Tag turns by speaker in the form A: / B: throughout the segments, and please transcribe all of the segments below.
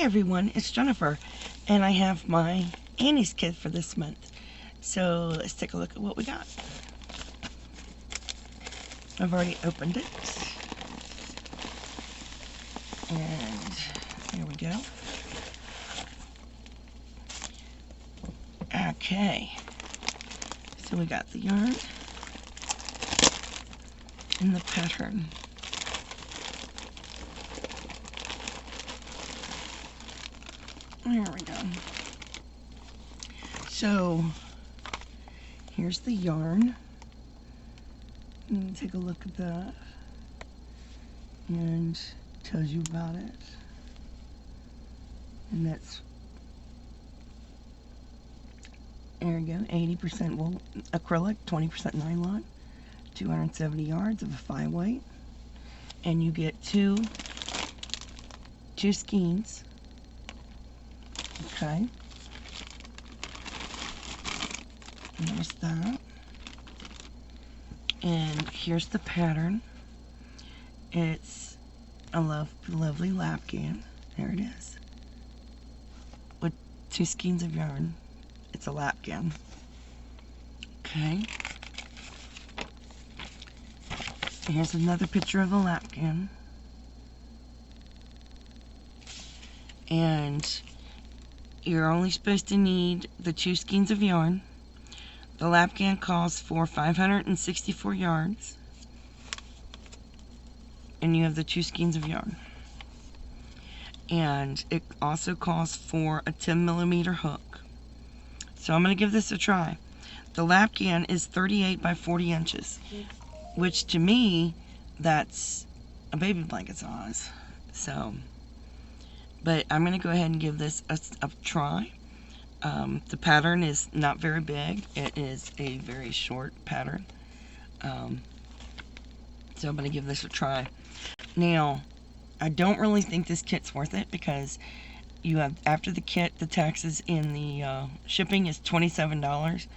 A: everyone, it's Jennifer, and I have my Annie's kit for this month. So let's take a look at what we got. I've already opened it, and here we go. Okay, so we got the yarn and the pattern. There we go. So, here's the yarn. Take a look at that. And tells you about it. And that's, there we go, 80% wool acrylic, 20% nylon, 270 yards of a 5-weight. And you get two skeins. Okay, there's that, and here's the pattern. It's a lovely lapghan. There it is, with 2 skeins of yarn. It's a lapghan. Okay, here's another picture of a lapghan, and you're only supposed to need the 2 skeins of yarn. The lapghan calls for 564 yards. And you have the 2 skeins of yarn. And it also calls for a 10mm hook. So I'm going to give this a try. The lapghan is 38 by 40 inches. Which to me, that's a baby blanket size. So, but I'm going to go ahead and give this a try. The pattern is not very big. It is a very short pattern. So I'm going to give this a try. Now, I don't really think this kit's worth it because you have, after the kit, the taxes and the shipping is $27.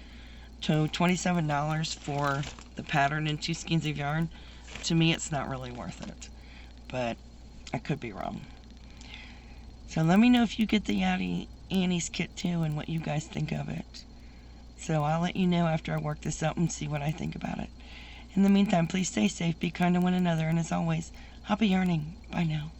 A: So $27 for the pattern and 2 skeins of yarn. To me, it's not really worth it. But I could be wrong. So let me know if you get the Annie's kit too and what you guys think of it. So I'll let you know after I work this up and see what I think about it. In the meantime, please stay safe, be kind to one another, and as always, happy yarning. Bye now.